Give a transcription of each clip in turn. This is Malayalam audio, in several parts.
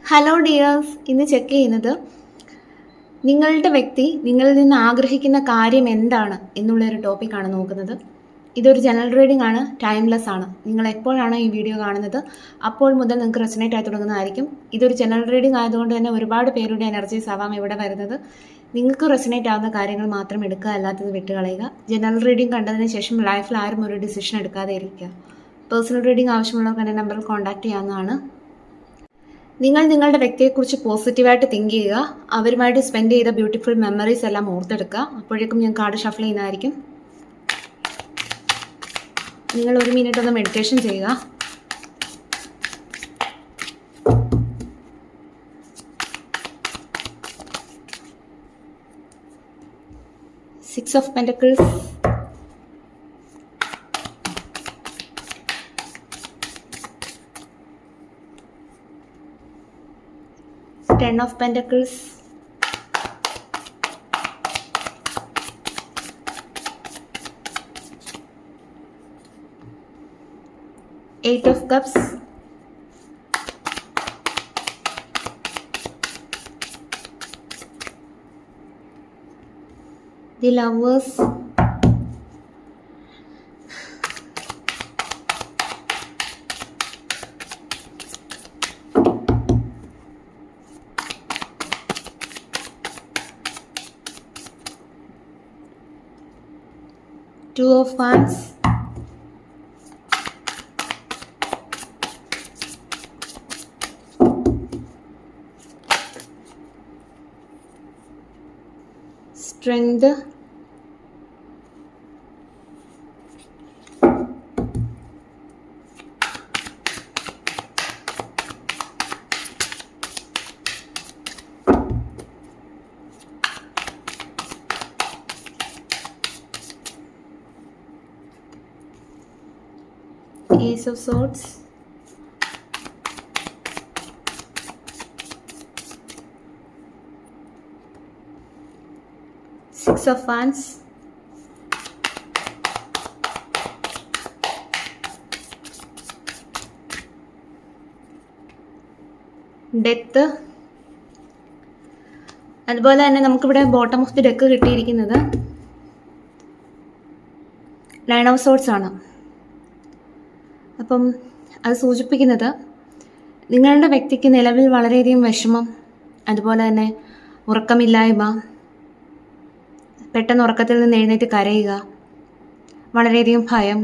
ഹലോ ഡിയേഴ്സ്, ഇന്ന് ചെക്ക് ചെയ്യുന്നത് നിങ്ങളുടെ വ്യക്തി നിങ്ങളിൽ നിന്ന് ആഗ്രഹിക്കുന്ന കാര്യം എന്താണ് എന്നുള്ളൊരു ടോപ്പിക്കാണ് നോക്കുന്നത്. ഇതൊരു ജനറൽ റീഡിംഗ് ആണ്, ടൈംലെസ് ആണ്. നിങ്ങൾ എപ്പോഴാണോ ഈ വീഡിയോ കാണുന്നത് അപ്പോൾ മുതൽ നിങ്ങൾക്ക് റെസനേറ്റ് ആയി തുടങ്ങുന്നതായിരിക്കും. ഇതൊരു ജനറൽ റീഡിംഗ് ആയതുകൊണ്ട് തന്നെ ഒരുപാട് പേരുടെ എനർജീസ് ആവാം ഇവിടെ വരുന്നത്. നിങ്ങൾക്ക് റെസനേറ്റ് ആവുന്ന കാര്യങ്ങൾ മാത്രം എടുക്കുക, അല്ലാത്തത് വിട്ടുകളയുക. ജനറൽ റീഡിംഗ് കണ്ടതിന് ശേഷം ലൈഫിൽ ആരും ഒരു ഡിസിഷൻ എടുക്കാതെ ഇരിക്കുക. പേഴ്സണൽ റീഡിംഗ് ആവശ്യമുള്ളവർക്ക് എൻ്റെ നമ്പറിൽ കോൺടാക്ട് ചെയ്യാവുന്നതാണ്. നിങ്ങൾ നിങ്ങളുടെ വ്യക്തിയെക്കുറിച്ച് പോസിറ്റീവായിട്ട് തിങ്ക് ചെയ്യുക. അവരുമായിട്ട് സ്പെൻഡ് ചെയ്ത ബ്യൂട്ടിഫുൾ മെമ്മറീസ് എല്ലാം ഓർത്തെടുക്കുക. അപ്പോഴേക്കും ഞാൻ കാർഡ് ഷഫിൾ ചെയ്യുന്നതായിരിക്കും. നിങ്ങൾ 1 മിനിറ്റ് ഒന്ന് മെഡിറ്റേഷൻ ചെയ്യുക. Six of pentacles, Ten of Pentacles, Eight of Cups, the Lovers, Two of Wands, Strength, Ace of Swords, Six of Wands, Death. അതുപോലെ തന്നെ നമുക്കിവിടെ ബോട്ടം ഓഫ് ദി ഡെക്ക് കിട്ടിയിരിക്കുന്നത് നയൻ ഓഫ് സോർട്സ് ആണ്. അപ്പം അത് സൂചിപ്പിക്കുന്നത് നിങ്ങളുടെ വ്യക്തിക്ക് നിലവിൽ വളരെയധികം വിഷമം, അതുപോലെ തന്നെ ഉറക്കമില്ലായ്മ, പെട്ടെന്ന് ഉറക്കത്തിൽ നിന്ന് എഴുന്നേറ്റ് കരയുക, വളരെയധികം ഭയം,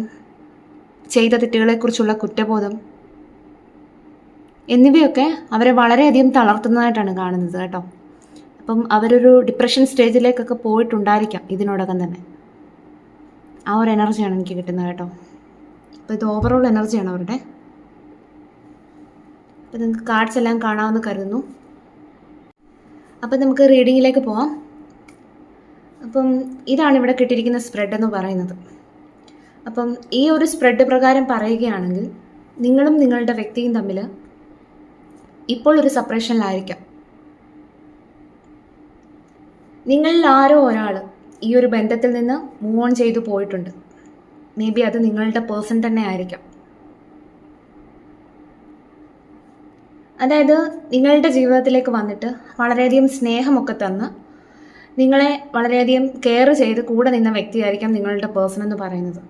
ചെയ്ത തെറ്റുകളെക്കുറിച്ചുള്ള കുറ്റബോധം എന്നിവയൊക്കെ അവരെ വളരെയധികം തളർത്തുന്നതായിട്ടാണ് കാണുന്നത് കേട്ടോ. അപ്പം അവരൊരു ഡിപ്രഷൻ സ്റ്റേജിലേക്കൊക്കെ പോയിട്ടുണ്ടായിരിക്കാം ഇതിനോടകം തന്നെ. ആ ഒരു എനർജിയാണ് എനിക്ക് കിട്ടുന്നത് കേട്ടോ. അപ്പോൾ ഇത് ഓവറോൾ എനർജിയാണ് അവരുടെ. അപ്പോൾ നിങ്ങൾക്ക് കാർഡ്സ് എല്ലാം കാണാമെന്ന് കരുതുന്നു. അപ്പം നമുക്ക് റീഡിങ്ങിലേക്ക് പോവാം. അപ്പം ഇതാണ് ഇവിടെ കിട്ടിയിരിക്കുന്ന സ്പ്രെഡ് എന്ന് പറയുന്നത്. അപ്പം ഈ ഒരു സ്പ്രെഡ് പ്രകാരം പറയുകയാണെങ്കിൽ നിങ്ങളും നിങ്ങളുടെ വ്യക്തിയും തമ്മിൽ ഇപ്പോൾ ഒരു സെപ്പറേഷനിലായിരിക്കാം. നിങ്ങളിൽ ആരോ ഒരാൾ ഈ ഒരു ബന്ധത്തിൽ നിന്ന് മൂവ് ഓൺ ചെയ്തു പോയിട്ടുണ്ട്. മേ ബി അത് നിങ്ങളുടെ പേഴ്സൺ തന്നെ ആയിരിക്കാം. അതായത് നിങ്ങളുടെ ജീവിതത്തിലേക്ക് വന്നിട്ട് വളരെയധികം സ്നേഹമൊക്കെ തന്ന് നിങ്ങളെ വളരെയധികം കെയർ ചെയ്ത് കൂടെ നിന്ന വ്യക്തിയായിരിക്കാം നിങ്ങളുടെ പേഴ്സൺ എന്ന് പറയുന്നത്.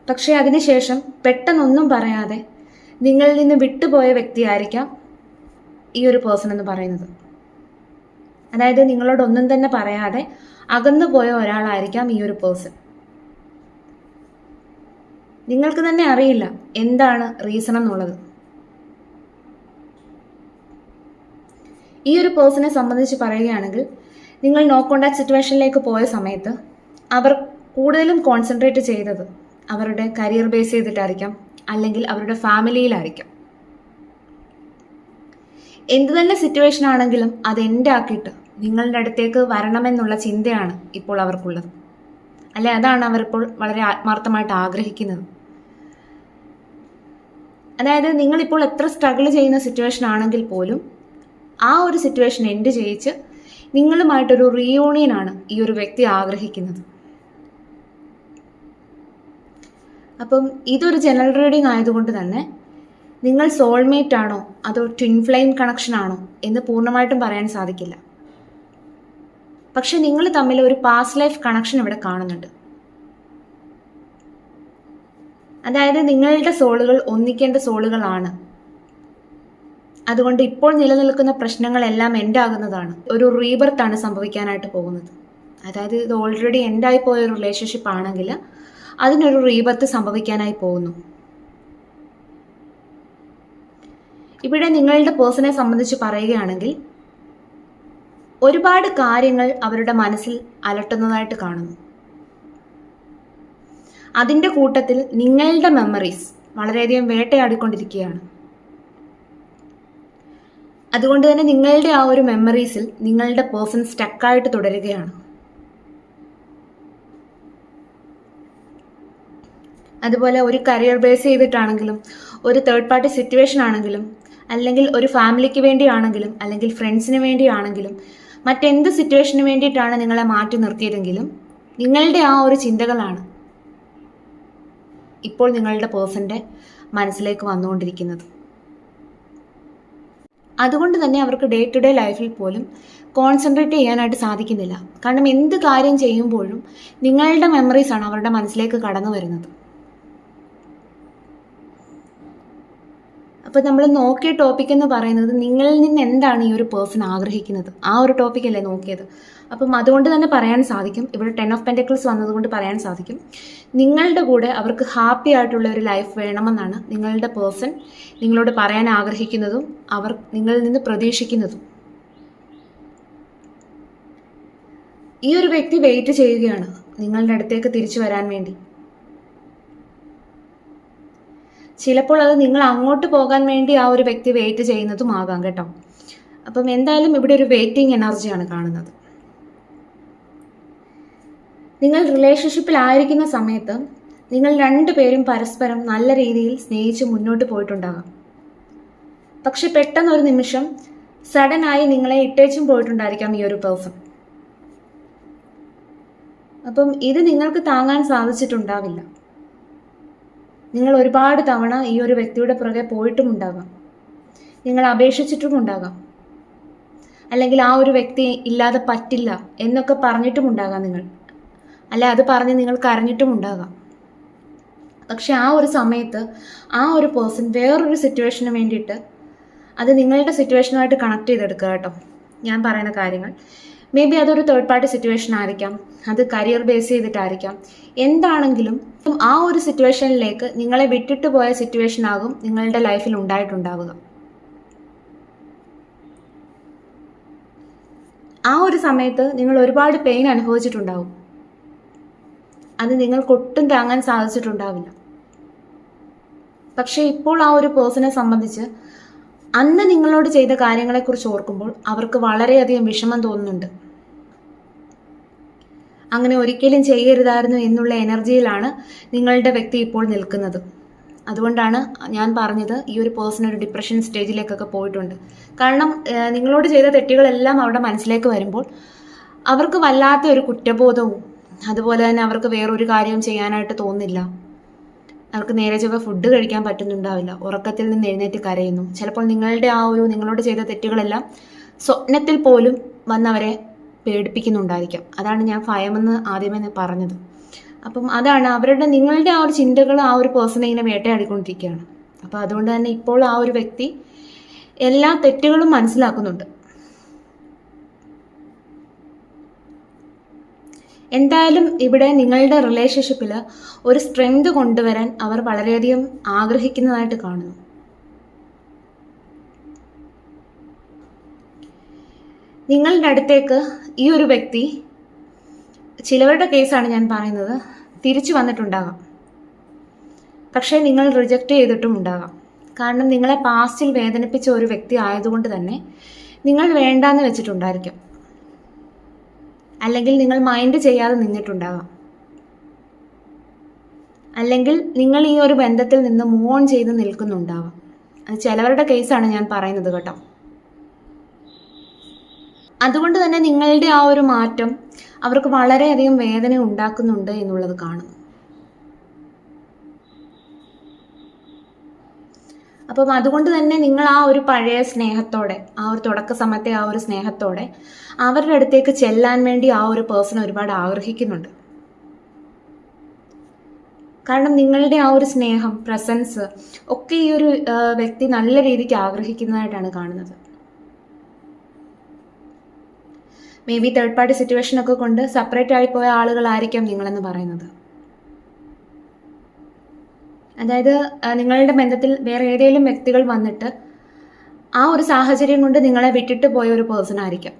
പക്ഷേ അതിനുശേഷം പെട്ടെന്നൊന്നും പറയാതെ നിങ്ങളിൽ നിന്ന് വിട്ടുപോയ വ്യക്തിയായിരിക്കാം ഈ ഒരു പേഴ്സൺ എന്ന് പറയുന്നത്. അതായത് നിങ്ങളോടൊന്നും തന്നെ പറയാതെ അകന്നു പോയ ഒരാളായിരിക്കാം ഈ ഒരു പേഴ്സൺ. നിങ്ങൾക്ക് തന്നെ അറിയില്ല എന്താണ് റീസൺ എന്നുള്ളത്. ഈ ഒരു പേഴ്സണെ സംബന്ധിച്ച് പറയുകയാണെങ്കിൽ നിങ്ങൾ നോ കോണ്ടാക്ട് സിറ്റുവേഷനിലേക്ക് പോയ സമയത്ത് അവർ കൂടുതലും കോൺസെൻട്രേറ്റ് ചെയ്തത് അവരുടെ കരിയർ ബേസ് ചെയ്തിട്ടായിരിക്കാം, അല്ലെങ്കിൽ അവരുടെ ഫാമിലിയിലായിരിക്കാം. എന്ത് തന്നെ സിറ്റുവേഷൻ ആണെങ്കിലും അത് എൻ്റെ ആക്കിയിട്ട് നിങ്ങളുടെ അടുത്തേക്ക് വരണമെന്നുള്ള ചിന്തയാണ് ഇപ്പോൾ അവർക്കുള്ളത്. അല്ലെ, അതാണ് അവരിപ്പോൾ വളരെ ആത്മാർത്ഥമായിട്ട് ആഗ്രഹിക്കുന്നത്. അതായത് നിങ്ങളിപ്പോൾ എത്ര സ്ട്രഗിൾ ചെയ്യുന്ന സിറ്റുവേഷൻ ആണെങ്കിൽ പോലും ആ ഒരു സിറ്റുവേഷൻ എൻഡ് ചെയ്യിച്ച് നിങ്ങളുമായിട്ടൊരു റീയൂണിയനാണ് ഈ ഒരു വ്യക്തി ആഗ്രഹിക്കുന്നത്. അപ്പം ഇതൊരു ജനറൽ റീഡിംഗ് ആയതുകൊണ്ട് തന്നെ നിങ്ങൾ സോൾമേറ്റ് ആണോ അതോ ട്വിൻ ഫ്ലെയിം കണക്ഷൻ ആണോ എന്ന് പൂർണ്ണമായിട്ടും പറയാൻ സാധിക്കില്ല. പക്ഷെ നിങ്ങൾ തമ്മിൽ ഒരു പാസ്റ്റ് ലൈഫ് കണക്ഷൻ ഇവിടെ കാണുന്നുണ്ട്. അതായത് നിങ്ങളുടെ സോളുകൾ ഒന്നിക്കേണ്ട സോളുകളാണ്. അതുകൊണ്ട് ഇപ്പോൾ നിലനിൽക്കുന്ന പ്രശ്നങ്ങളെല്ലാം എൻഡ് ആകുന്നതാണ്. ഒരു റീബർത്ത് ആണ് സംഭവിക്കാനായിട്ട് പോകുന്നത്. അതായത് ഇത് ഓൾറെഡി എൻഡായി പോയ ഒരു റിലേഷൻഷിപ്പ് ആണെങ്കിൽ അതിനൊരു റീബർത്ത് സംഭവിക്കാനായി പോകുന്നു. ഇവിടെ നിങ്ങളുടെ പേഴ്സണെ സംബന്ധിച്ച് പറയുകയാണെങ്കിൽ ഒരുപാട് കാര്യങ്ങൾ അവരുടെ മനസ്സിൽ അലട്ടുന്നതായിട്ട് കാണുന്നു. അതിൻ്റെ കൂട്ടത്തിൽ നിങ്ങളുടെ മെമ്മറീസ് വളരെയധികം വേട്ടയാടിക്കൊണ്ടിരിക്കുകയാണ്. അതുകൊണ്ട് തന്നെ നിങ്ങളുടെ ആ ഒരു മെമ്മറീസിൽ നിങ്ങളുടെ പേഴ്സൺ സ്റ്റക്കായിട്ട് തുടരുകയാണ്. അതുപോലെ ഒരു കരിയർ ബേസ് ചെയ്തിട്ടാണെങ്കിലും, ഒരു തേർഡ് പാർട്ടി സിറ്റുവേഷൻ ആണെങ്കിലും, അല്ലെങ്കിൽ ഒരു ഫാമിലിക്ക് വേണ്ടിയാണെങ്കിലും, അല്ലെങ്കിൽ ഫ്രണ്ട്സിന് വേണ്ടിയാണെങ്കിലും, മറ്റെന്ത് സിറ്റുവേഷന് വേണ്ടിയിട്ടാണ് നിങ്ങളെ മാറ്റി നിർത്തിയതെങ്കിലും നിങ്ങളുടെ ആ ഒരു ചിന്തകളാണ് ഇപ്പോൾ നിങ്ങളുടെ പേഴ്സൻ്റെ മനസ്സിലേക്ക് വന്നുകൊണ്ടിരിക്കുന്നത്. അതുകൊണ്ട് തന്നെ അവർക്ക് ഡേ ടു ഡേ ലൈഫിൽ പോലും കോൺസെൻട്രേറ്റ് ചെയ്യാനായിട്ട് സാധിക്കുന്നില്ല. കാരണം എന്ത് കാര്യം ചെയ്യുമ്പോഴും നിങ്ങളുടെ മെമ്മറീസാണ് അവരുടെ മനസ്സിലേക്ക് കടന്നു വരുന്നത്. അപ്പോൾ നമ്മൾ നോക്കിയ ടോപ്പിക് എന്ന് പറയുന്നത് നിങ്ങളിൽ നിന്ന് എന്താണ് ഈ ഒരു പേഴ്സൺ ആഗ്രഹിക്കുന്നത്, ആ ഒരു ടോപ്പിക്കല്ലേ നോക്കിയത്. അപ്പം അതുകൊണ്ട് തന്നെ പറയാൻ സാധിക്കും, ഇവിടെ 10 ഓഫ് പെൻറ്റക്കിൾസ് വന്നതുകൊണ്ട് പറയാൻ സാധിക്കും, നിങ്ങളുടെ കൂടെ അവർക്ക് ഹാപ്പി ആയിട്ടുള്ള ഒരു ലൈഫ് വേണമെന്നാണ് നിങ്ങളുടെ പേഴ്സൺ നിങ്ങളോട് പറയാൻ ആഗ്രഹിക്കുന്നതും അവർ നിങ്ങളിൽ നിന്ന് പ്രതീക്ഷിക്കുന്നതും. ഈ ഒരു വ്യക്തി വെയിറ്റ് ചെയ്യുകയാണ് നിങ്ങളുടെ അടുത്തേക്ക് തിരിച്ചു വരാൻ വേണ്ടി. ചിലപ്പോൾ അത് നിങ്ങൾ അങ്ങോട്ട് പോകാൻ വേണ്ടി ആ ഒരു വ്യക്തി വെയിറ്റ് ചെയ്യുന്നതും ആകാം കേട്ടോ. അപ്പം എന്തായാലും ഇവിടെ ഒരു വെയിറ്റിംഗ് എനർജിയാണ് കാണുന്നത്. നിങ്ങൾ റിലേഷൻഷിപ്പിലായിരിക്കുന്ന സമയത്ത് നിങ്ങൾ രണ്ടുപേരും പരസ്പരം നല്ല രീതിയിൽ സ്നേഹിച്ച് മുന്നോട്ട് പോയിട്ടുണ്ടാകാം. പക്ഷെ പെട്ടെന്നൊരു നിമിഷം സഡനായി നിങ്ങളെ ഇട്ടേച്ചും പോയിട്ടുണ്ടായിരിക്കാം ഈ ഒരു പേഴ്സൺ. അപ്പം ഇത് നിങ്ങൾക്ക് താങ്ങാൻ സാധിച്ചിട്ടുണ്ടാവില്ല. നിങ്ങൾ ഒരുപാട് തവണ ഈ ഒരു വ്യക്തിയുടെ പുറകെ പോയിട്ടുമുണ്ടാകാം, നിങ്ങൾ അപേക്ഷിച്ചിട്ടുമുണ്ടാകാം, അല്ലെങ്കിൽ ആ ഒരു വ്യക്തി ഇല്ലാതെ പറ്റില്ല എന്നൊക്കെ പറഞ്ഞിട്ടുമുണ്ടാകാം നിങ്ങൾ, അല്ല അത് പറഞ്ഞ് നിങ്ങൾ കരഞ്ഞിട്ടുമുണ്ടാകാം. പക്ഷെ ആ ഒരു സമയത്ത് ആ ഒരു പേഴ്സൺ വേറൊരു സിറ്റുവേഷന് വേണ്ടിയിട്ട് അത് നിങ്ങളുടെ സിറ്റുവേഷനുമായിട്ട് കണക്ട് ചെയ്തെടുക്കുക കേട്ടോ. ഞാൻ പറയുന്ന കാര്യങ്ങൾ മേ ബി അതൊരു തേർഡ് പാർട്ടി സിറ്റുവേഷൻ ആയിരിക്കാം, അത് കരിയർ ബേസ് ചെയ്തിട്ടായിരിക്കാം. എന്താണെങ്കിലും ആ ഒരു സിറ്റുവേഷനിലേക്ക് നിങ്ങളെ വിട്ടിട്ട് പോയ സിറ്റുവേഷൻ ആകും നിങ്ങളുടെ ലൈഫിൽ ഉണ്ടായിട്ടുണ്ടാവുക. ആ ഒരു സമയത്ത് നിങ്ങൾ ഒരുപാട് പെയിൻ അനുഭവിച്ചിട്ടുണ്ടാവും. അത് നിങ്ങൾക്ക് ഒട്ടും താങ്ങാൻ സാധിച്ചിട്ടുണ്ടാവില്ല. പക്ഷേ ഇപ്പോൾ ആ ഒരു പേഴ്സണെ സംബന്ധിച്ച് അന്ന് നിങ്ങളോട് ചെയ്ത കാര്യങ്ങളെക്കുറിച്ച് ഓർക്കുമ്പോൾ അവർക്ക് വളരെയധികം വിഷമം തോന്നുന്നുണ്ട്. അങ്ങനെ ഒരിക്കലും ചെയ്യരുതായിരുന്നു എന്നുള്ള എനർജിയിലാണ് നിങ്ങളുടെ വ്യക്തി ഇപ്പോൾ നിൽക്കുന്നത്. അതുകൊണ്ടാണ് ഞാൻ പറഞ്ഞത് ഈ ഒരു പേഴ്സൺ ഒരു ഡിപ്രഷൻ സ്റ്റേജിലേക്കൊക്കെ പോയിട്ടുണ്ട്. കാരണം നിങ്ങളോട് ചെയ്ത തെറ്റുകളെല്ലാം അവരുടെ മനസ്സിലേക്ക് വരുമ്പോൾ അവർക്ക് വല്ലാത്ത ഒരു കുറ്റബോധവും, അതുപോലെ തന്നെ അവർക്ക് വേറൊരു കാര്യവും ചെയ്യാനായിട്ട് തോന്നില്ല. അവർക്ക് നേരെ ചൊവ്വ ഫുഡ് കഴിക്കാൻ പറ്റുന്നുണ്ടാവില്ല, ഉറക്കത്തിൽ നിന്ന് എഴുന്നേറ്റ് കരയുന്നു. ചിലപ്പോൾ നിങ്ങളുടെ ആ ഒരു നിങ്ങളോട് ചെയ്ത തെറ്റുകളെല്ലാം സ്വപ്നത്തിൽ പോലും വന്നവരെ പേടിപ്പിക്കുന്നുണ്ടായിരിക്കാം. അതാണ് ഞാൻ ഭയമെന്ന് ആദ്യമേ പറഞ്ഞത്. അപ്പം അതാണ് നിങ്ങളുടെ ആ ഒരു ചിന്തകൾ ആ ഒരു പേഴ്സണെ ഇങ്ങനെ വേട്ടയാടിക്കൊണ്ടിരിക്കുകയാണ്. അപ്പോൾ അതുകൊണ്ട് തന്നെ ഇപ്പോൾ ആ ഒരു വ്യക്തി എല്ലാ തെറ്റുകളും മനസ്സിലാക്കുന്നുണ്ട്. എന്തായാലും ഇവിടെ നിങ്ങളുടെ റിലേഷൻഷിപ്പിൽ ഒരു സ്ട്രെങ്ത് കൊണ്ടുവരാൻ അവർ വളരെയധികം ആഗ്രഹിക്കുന്നതായിട്ട് കാണുന്നു. നിങ്ങളുടെ അടുത്തേക്ക് ഈ ഒരു വ്യക്തി, ചിലവരുടെ കേസാണ് ഞാൻ പറയുന്നത്, തിരിച്ചു വന്നിട്ടുണ്ടാകാം. പക്ഷേ നിങ്ങൾ റിജക്റ്റ് ചെയ്തിട്ടും ഉണ്ടാകാം. കാരണം നിങ്ങളെ പാസ്റ്റിൽ വേദനിപ്പിച്ച ഒരു വ്യക്തി ആയതുകൊണ്ട് തന്നെ നിങ്ങൾ വേണ്ടാന്ന് വെച്ചിട്ടുണ്ടായിരിക്കും, അല്ലെങ്കിൽ നിങ്ങൾ മൈൻഡ് ചെയ്യാതെ നിന്നിട്ടുണ്ടാകാം, അല്ലെങ്കിൽ നിങ്ങൾ ഈ ഒരു ബന്ധത്തിൽ നിന്ന് മൂവ് ഓൺ ചെയ്ത് നിൽക്കുന്നുണ്ടാവാം. അത് ചിലവരുടെ കേസാണ് ഞാൻ പറയുന്നത് കേട്ടോ. അതുകൊണ്ട് തന്നെ നിങ്ങളുടെ ആ ഒരു മാറ്റം അവർക്ക് വളരെയധികം വേദന ഉണ്ടാക്കുന്നുണ്ട് എന്നുള്ളത് കാണുന്നു. അപ്പം അതുകൊണ്ട് തന്നെ നിങ്ങൾ ആ ഒരു പഴയ സ്നേഹത്തോടെ, ആ ഒരു തുടക്ക സമയത്തെ ആ ഒരു സ്നേഹത്തോടെ അവരുടെ അടുത്തേക്ക് ചെല്ലാൻ വേണ്ടി ആ ഒരു പേഴ്സൺ ഒരുപാട് ആഗ്രഹിക്കുന്നുണ്ട്. കാരണം നിങ്ങളുടെ ആ ഒരു സ്നേഹം, പ്രസൻസ് ഒക്കെ ഈ ഒരു വ്യക്തി നല്ല രീതിക്ക് ആഗ്രഹിക്കുന്നതായിട്ടാണ് കാണുന്നത്. മേ ബി തേർഡ് പാർട്ടി സിറ്റുവേഷനൊക്കെ കൊണ്ട് സെപ്പറേറ്റ് ആയി പോയ ആളുകളായിരിക്കാം നിങ്ങളെന്ന് പറയുന്നത്. അതായത് നിങ്ങളുടെ ബന്ധത്തിൽ വേറെ ഏതെങ്കിലും വ്യക്തികൾ വന്നിട്ട് ആ ഒരു സാഹചര്യം കൊണ്ട് നിങ്ങളെ വിട്ടിട്ട് പോയ ഒരു പേഴ്സൺ ആയിരിക്കാം.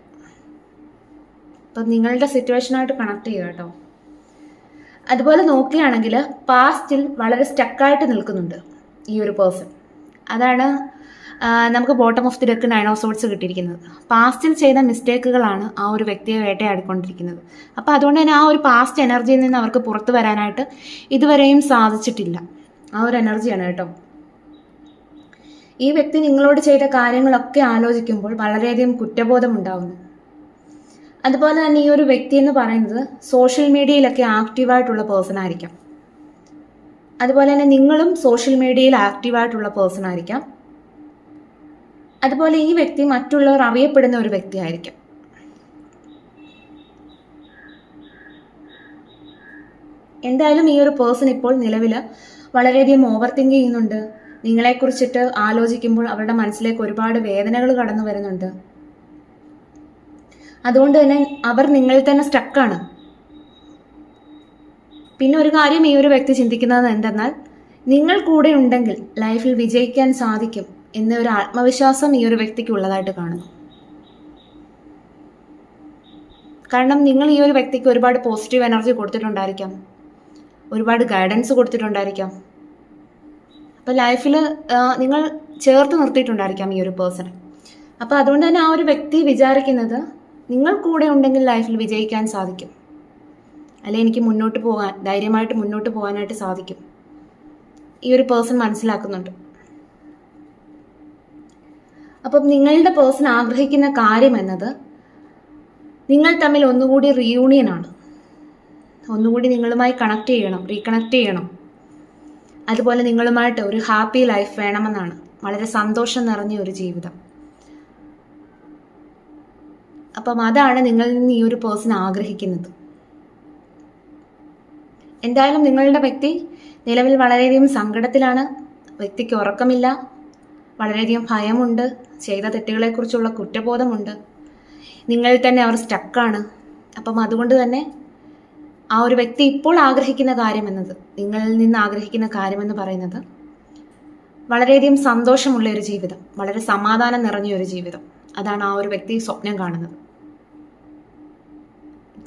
അപ്പം നിങ്ങളുടെ സിറ്റുവേഷനായിട്ട് കണക്ട് ചെയ്യുക കേട്ടോ. അതുപോലെ നോക്കുകയാണെങ്കിൽ പാസ്റ്റിൽ വളരെ സ്റ്റക്കായിട്ട് നിൽക്കുന്നുണ്ട് ഈ ഒരു പേഴ്സൺ. അതാണ് നമുക്ക് bottom of the deck 9 of sorts കിട്ടിയിരിക്കുന്നത്. പാസ്റ്റിൽ ചെയ്ത മിസ്റ്റേക്കുകളാണ് ആ ഒരു വ്യക്തിയെ വേട്ടയാടിക്കൊണ്ടിരിക്കുന്നത്. അപ്പോൾ അതുകൊണ്ട് തന്നെ ആ ഒരു പാസ്റ്റ് എനർജിയിൽ നിന്ന് അവർക്ക് പുറത്തു വരാനായിട്ട് ഇതുവരെയും സാധിച്ചിട്ടില്ല. ആ ഒരു എനർജിയാണ് കേട്ടോ. ഈ വ്യക്തി നിങ്ങളോട് ചെയ്ത കാര്യങ്ങളൊക്കെ ആലോചിക്കുമ്പോൾ വളരെയധികം കുറ്റബോധം ഉണ്ടാവുന്നു. അതുപോലെ തന്നെ ഈ ഒരു വ്യക്തി എന്ന് പറയുന്നത് സോഷ്യൽ മീഡിയയിലൊക്കെ ആക്റ്റീവായിട്ടുള്ള പേഴ്സൺ ആയിരിക്കാം. അതുപോലെ തന്നെ നിങ്ങളും സോഷ്യൽ മീഡിയയിൽ ആക്റ്റീവായിട്ടുള്ള പേഴ്സൺ ആയിരിക്കാം. അതുപോലെ ഈ വ്യക്തി മറ്റുള്ളവർ അറിയപ്പെടുന്ന ഒരു വ്യക്തിയായിരിക്കാം. എന്തായാലും ഈ ഒരു പേഴ്സൺ ഇപ്പോൾ നിലവിൽ വളരെയധികം ഓവർ തിങ്ക് ചെയ്യുന്നുണ്ട്. നിങ്ങളെക്കുറിച്ചിട്ട് ആലോചിക്കുമ്പോൾ അവരുടെ മനസ്സിലേക്ക് ഒരുപാട് വേദനകൾ കടന്നു വരുന്നുണ്ട്. അതുകൊണ്ട് തന്നെ അവർ നിങ്ങളിൽ തന്നെ സ്റ്റക്കാണ്. പിന്നെ ഒരു കാര്യം ഈ ഒരു വ്യക്തി ചിന്തിക്കുന്നത് എന്തെന്നാൽ, നിങ്ങൾ കൂടെ ഉണ്ടെങ്കിൽ ലൈഫിൽ വിജയിക്കാൻ സാധിക്കും എന്ന ഒരു ആത്മവിശ്വാസം ഈ ഒരു വ്യക്തിക്ക് ഉള്ളതായിട്ട് കാണുന്നു. കാരണം നിങ്ങൾ ഈ ഒരു വ്യക്തിക്ക് ഒരുപാട് പോസിറ്റീവ് എനർജി കൊടുത്തിട്ടുണ്ടായിരിക്കാം, ഒരുപാട് ഗൈഡൻസ് കൊടുത്തിട്ടുണ്ടായിരിക്കാം. അപ്പോൾ ലൈഫിൽ നിങ്ങൾ ചേർത്ത് നിർത്തിയിട്ടുണ്ടായിരിക്കാം ഈ ഒരു പേഴ്സണെ. അപ്പോൾ അതുകൊണ്ട് തന്നെ ആ ഒരു വ്യക്തി വിചാരിക്കുന്നത് നിങ്ങൾ കൂടെ ഉണ്ടെങ്കിൽ ലൈഫിൽ വിജയിക്കാൻ സാധിക്കും, അല്ലെ എനിക്ക് മുന്നോട്ട് പോകാൻ, ധൈര്യമായിട്ട് മുന്നോട്ട് പോകാനായിട്ട് സാധിക്കും. ഈ ഒരു പേഴ്സൺ മനസ്സിലാക്കുന്നുണ്ട്. അപ്പം നിങ്ങളുടെ പേഴ്സൺ ആഗ്രഹിക്കുന്ന കാര്യം എന്നത് നിങ്ങൾ തമ്മിൽ ഒന്നുകൂടി റീയൂണിയനാണ്. ഒന്നുകൂടി നിങ്ങളുമായി കണക്ട് ചെയ്യണം, റീകണക്ട് ചെയ്യണം. അതുപോലെ നിങ്ങളുമായിട്ട് ഒരു ഹാപ്പി ലൈഫ് വേണമെന്നാണ്, വളരെ സന്തോഷം നിറഞ്ഞ ഒരു ജീവിതം. അപ്പം അതാണ് നിങ്ങളിൽ നിന്ന് ഈ ഒരു പേഴ്സൺ ആഗ്രഹിക്കുന്നത്. എന്തായാലും നിങ്ങളുടെ വ്യക്തി നിലവിൽ വളരെയധികം സങ്കടത്തിലാണ്. വ്യക്തിക്ക് ഉറക്കമില്ല, വളരെയധികം ഭയമുണ്ട്, ചെയ്ത തെറ്റുകളെക്കുറിച്ചുള്ള കുറ്റബോധമുണ്ട്. നിങ്ങളിൽ തന്നെ അവർ സ്റ്റക്കാണ്. അപ്പം അതുകൊണ്ട് തന്നെ ആ ഒരു വ്യക്തി ഇപ്പോൾ ആഗ്രഹിക്കുന്ന കാര്യമെന്നത്, നിങ്ങളിൽ നിന്ന് ആഗ്രഹിക്കുന്ന കാര്യമെന്ന് പറയുന്നത് വളരെയധികം സന്തോഷമുള്ള ഒരു ജീവിതം, വളരെ സമാധാനം നിറഞ്ഞ ഒരു ജീവിതം. അതാണ് ആ ഒരു വ്യക്തി സ്വപ്നം കാണുന്നത്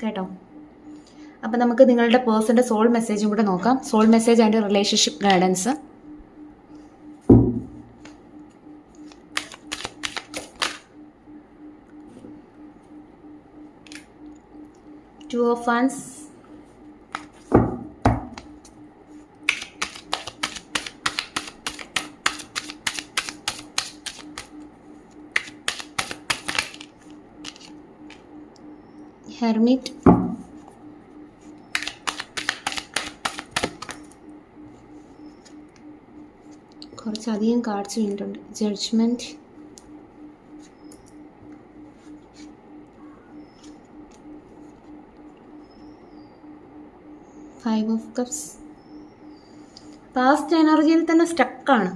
കേട്ടോ. അപ്പം നമുക്ക് നിങ്ങളുടെ പേഴ്സൻ്റെ സോൾ മെസ്സേജും കൂടെ നോക്കാം. Soul message and relationship guidance. Two of Wands, Hermit, കുറച്ചധികം കാർഡ്സ് വീണിട്ടുണ്ട്. Judgement, five of cups. Past എനർജിയിൽ തന്നെ സ്റ്റക്കാണ്.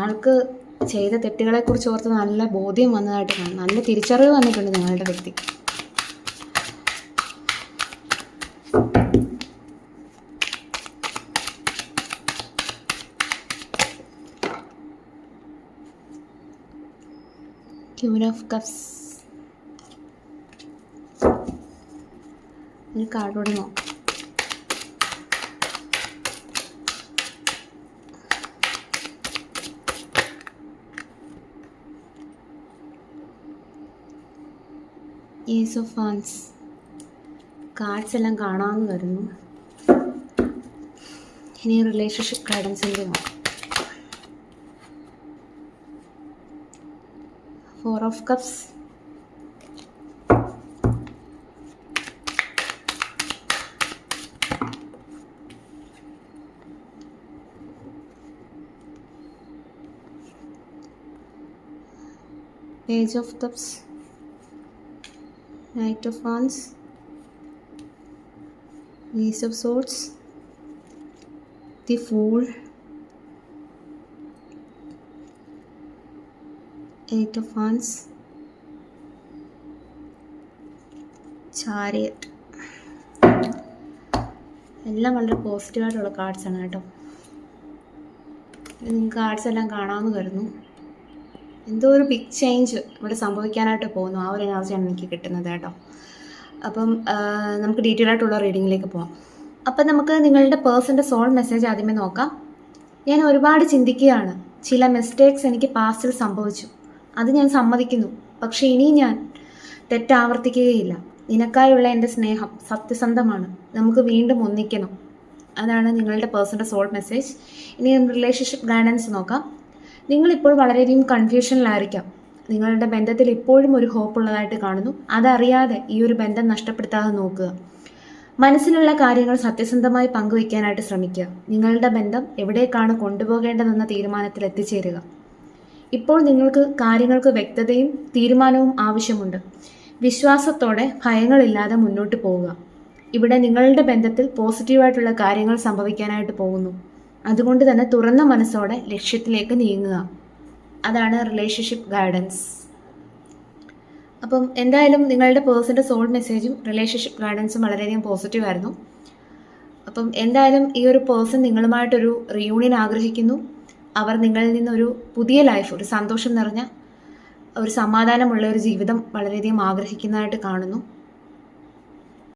ആൾക്ക് ചെയ്ത തെറ്റുകളെക്കുറിച്ച് ഓർത്ത് നല്ല ബോധ്യം വന്നതായിട്ട് കാണും, നല്ല തിരിച്ചറിവ് വന്നിട്ടുണ്ട് നിങ്ങളുടെ വ്യക്തി. Queen of cups. ഒരു കാർഡോട് നോക്കാം. Ace of wands. കാർഡ്സ് എല്ലാം കാണാമെന്ന് വരുന്നു. ഇനി റിലേഷൻഷിപ്പ് ഗൈഡൻസിൻ്റെ നോക്കാം. Four of cups. Page of Cups, Knight of Wands, Ace of Swords, the Fool, Eight of Wands, Chariot. എല്ലാം വളരെ പോസിറ്റീവായിട്ടുള്ള കാർഡ്സാണ് കേട്ടോ. നിങ്ങൾക്ക് കാർഡ്സ് എല്ലാം കാണാമെന്ന് കരുതുന്നു. എന്തോ ഒരു ബിഗ് ചേഞ്ച് ഇവിടെ സംഭവിക്കാനായിട്ട് പോകുന്നു. ആ ഒരു എനർജിയാണ് എനിക്ക് കിട്ടുന്നത് കേട്ടോ. അപ്പം നമുക്ക് ഡീറ്റെയിൽ ആയിട്ടുള്ള റീഡിങ്ങിലേക്ക് പോകാം. അപ്പം നമുക്ക് നിങ്ങളുടെ പേഴ്സൻ്റെ സോൾ മെസ്സേജ് ആദ്യമേ നോക്കാം. ഞാൻ ഒരുപാട് ചിന്തിക്കുകയാണ്. ചില മിസ്റ്റേക്സ് എനിക്ക് പാസ്റ്റിൽ സംഭവിച്ചു. അത് ഞാൻ സമ്മതിക്കുന്നു. പക്ഷേ ഇനി ഞാൻ തെറ്റാവർത്തിക്കുകയില്ല. നിനക്കായുള്ള എൻ്റെ സ്നേഹം സത്യസന്ധമാണ്. നമുക്ക് വീണ്ടും ഒന്നിക്കണം. അതാണ് നിങ്ങളുടെ പേഴ്സൻ്റെ സോൾ മെസ്സേജ്. ഇനി റിലേഷൻഷിപ്പ് ഗൈഡൻസ് നോക്കാം. നിങ്ങളിപ്പോൾ വളരെയധികം കൺഫ്യൂഷനിലായിരിക്കാം. നിങ്ങളുടെ ബന്ധത്തിൽ ഇപ്പോഴും ഒരു ഹോപ്പ് ഉള്ളതായിട്ട് കാണുന്നു. അതറിയാതെ ഈ ഒരു ബന്ധം നഷ്ടപ്പെടുത്താതെ നോക്കുക. മനസ്സിലുള്ള കാര്യങ്ങൾ സത്യസന്ധമായി പങ്കുവയ്ക്കാനായിട്ട് ശ്രമിക്കുക. നിങ്ങളുടെ ബന്ധം എവിടേക്കാണ് കൊണ്ടുപോകേണ്ടതെന്ന തീരുമാനത്തിൽ എത്തിച്ചേരുക. ഇപ്പോൾ നിങ്ങൾക്ക് കാര്യങ്ങൾക്ക് വ്യക്തതയും തീരുമാനവും ആവശ്യമുണ്ട്. വിശ്വാസത്തോടെ ഭയങ്ങളില്ലാതെ മുന്നോട്ട് പോവുക. ഇവിടെ നിങ്ങളുടെ ബന്ധത്തിൽ പോസിറ്റീവായിട്ടുള്ള കാര്യങ്ങൾ സംഭവിക്കാനായിട്ട് പോകുന്നു. അതുകൊണ്ട് തന്നെ തുറന്ന മനസ്സോടെ ലക്ഷ്യത്തിലേക്ക് നീങ്ങുക. അതാണ് റിലേഷൻഷിപ്പ് ഗൈഡൻസ്. അപ്പം എന്തായാലും നിങ്ങളുടെ പേഴ്സൻ്റെ സോൾ മെസ്സേജും റിലേഷൻഷിപ്പ് ഗൈഡൻസും വളരെയധികം പോസിറ്റീവായിരുന്നു. അപ്പം എന്തായാലും ഈ ഒരു പേഴ്സൺ നിങ്ങളുമായിട്ടൊരു റിയൂണിയൻ ആഗ്രഹിക്കുന്നു. അവർ നിങ്ങളിൽ നിന്നൊരു പുതിയ ലൈഫ്, ഒരു സന്തോഷം നിറഞ്ഞ ഒരു സമാധാനമുള്ള ഒരു ജീവിതം വളരെയധികം ആഗ്രഹിക്കുന്നതായിട്ട് കാണുന്നു.